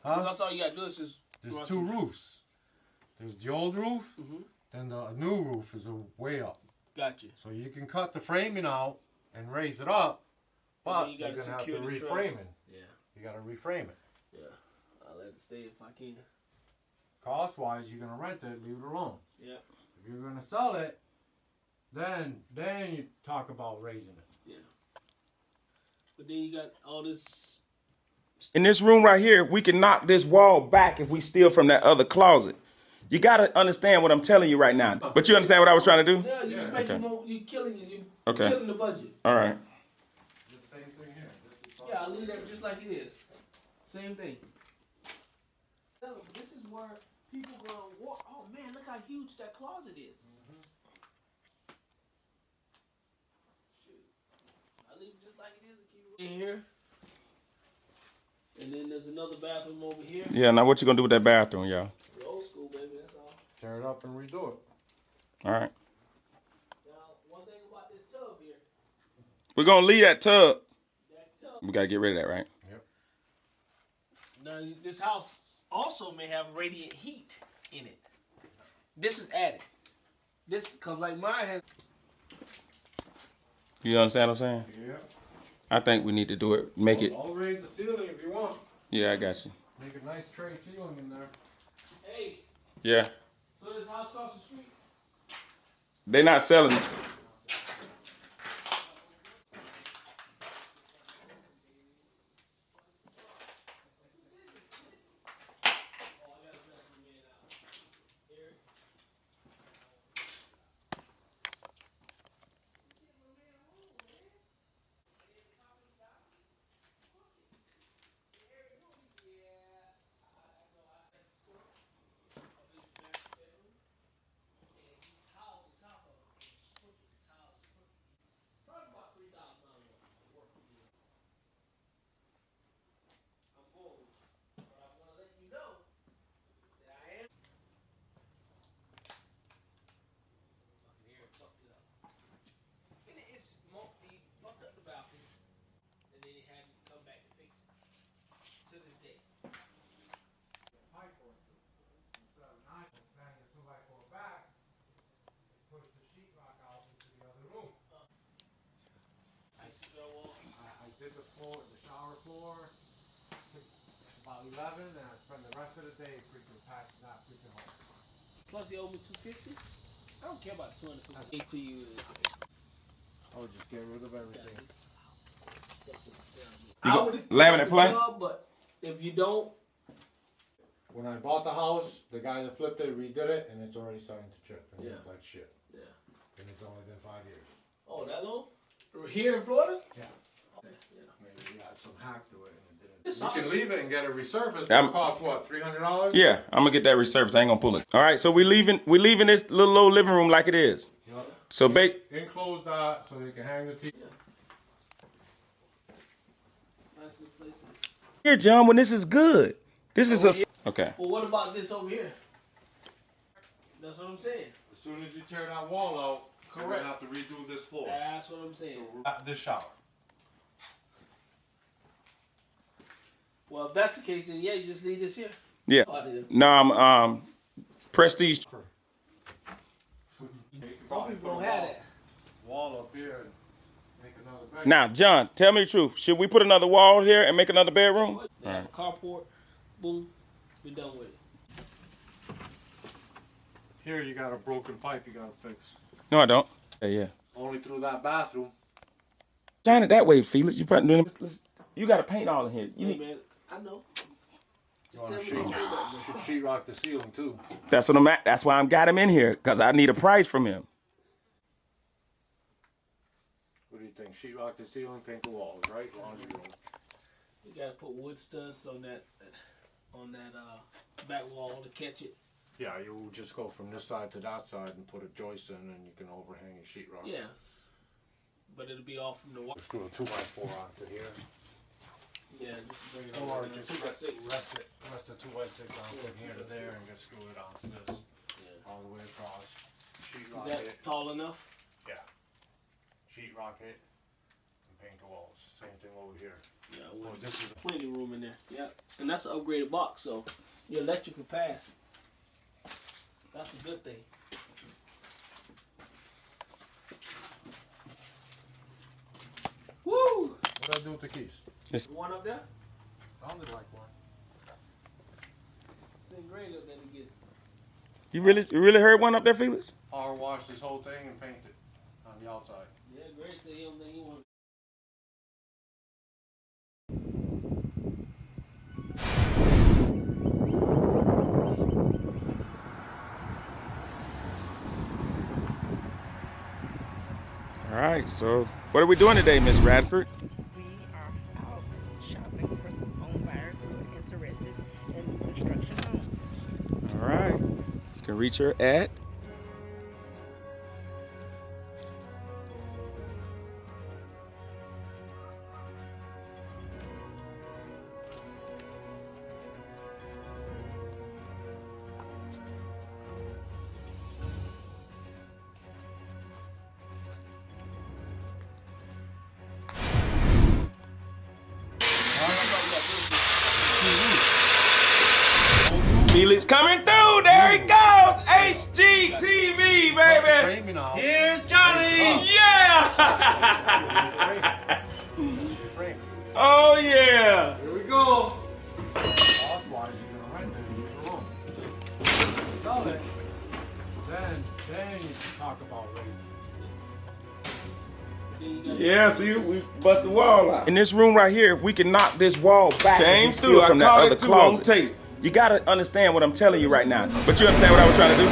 Huh? That's all you gotta do is just. There's two roofs. There's the old roof, then the new roof is way up. Gotcha. So you can cut the framing out and raise it up, but you're gonna have to reframe it. Yeah. You gotta reframe it. Yeah. I'll let it stay if I can. Cost-wise, you're gonna rent it, leave it alone. Yeah. If you're gonna sell it, then you talk about raising it. Yeah. But then you got all this. In this room right here, we can knock this wall back if we steal from that other closet. You gotta understand what I'm telling you right now. But you understand what I was trying to do? Yeah, you're making more. You're killing it. You're Okay. killing the budget. All right. The same thing here. Yeah, I'll leave that just like it is. Same thing. This is where people gonna walk. Oh man, look how huge that closet is. Shoot. I'll leave it just like it is. In here. And then there's another bathroom over here. Yeah, now what you gonna do with that bathroom, y'all? Old school, baby, that's all. Tear it up and redo it. All right. Now, one thing about this tub here. We're gonna leave that tub. That tub. We gotta get rid of that, right? Yep. Now, this house also may have radiant heat in it. This is added. This, cause like mine has. You understand what I'm saying? Yeah. I think we need to do it. Make it. I'll raise the ceiling if you want. Yeah, I got you. Make a nice tray ceiling in there. Hey. Yeah. So this house across the street. They're not selling it. Did the shower floor, took about 11, and I spent the rest of the day freaking packing that freaking hole. Plus he owed me $250. I don't care about $250 to you. I would just get rid of everything. You go laminate plank? But if you don't. When I bought the house, the guy that flipped it redid it, and it's already starting to chip and look like shit. Yeah. And it's only been 5 years. Oh, that long? Here in Florida? Yeah. Okay. Yeah. Maybe we got some hack to it and it didn't. You can leave it and get it resurfaced. It cost what, $300? Yeah, I'm gonna get that resurfaced. I ain't gonna pull it. All right, so we're leaving this little old living room like it is. Yep. So enclose that so you can hang the TV. Nice little place. Here, John, when this is good. This is okay. Well, what about this over here? That's what I'm saying. As soon as you tear that wall out, you're gonna have to redo this floor. That's what I'm saying. So this shower. Well, if that's the case, then yeah, you just leave this here. Yeah. No, I'm prestige. Some people don't have that. Wall up here and make another bedroom. Now, John, tell me the truth. Should we put another wall here and make another bedroom? Right. Carport, boom, we're done with it. Here you got a broken pipe you gotta fix. No, I don't. Yeah. Only through that bathroom. Shine it that way, Felix. You got to paint all in here. Man, I know. You should sheetrock the ceiling too. That's what I'm at. That's why I got him in here, because I need a price from him. What do you think? Sheetrock the ceiling, paint the walls, right? Laundry room. You gotta put wood studs on that back wall to catch it. Yeah, you will just go from this side to that side and put a joist in, and you can overhang your sheetrock. Yeah, but it'll be off from the wall. Screw a 2x4 onto here. Yeah, just bring it Or over. just rest the 2x6 on from here to there and just screw it onto this. Yeah. All the way across. Is that tall enough? Yeah. Sheetrock it and paint the walls. Same thing over here. Yeah, Oh, this is plenty of room in there. Yeah, and that's an upgraded box, so your electric can pass. That's a good thing. Woo! what do I do with the keys? One up there? Sounded like one. Seemed great up there to get. You really heard one up there, Felix? Power wash this whole thing and paint it on the outside. Yeah, great. So you don't think you want. All right, so what are we doing today, Miss Radford? We are out shopping for some home buyers who are interested in new construction homes. All right. You can reach her at Felix coming through. There he goes. HGTV, baby. Frame me now. Here's Johnny. Yeah. Frame. Oh, yeah. Here we go. Cost-wise, you're gonna rent it in your room. Sell it. Then you can talk about raising. Yeah, see, we bust the wall out. In this room right here, we can knock this wall back. Came through from that other closet. You gotta understand what I'm telling you right now. But you understand what I was trying to do?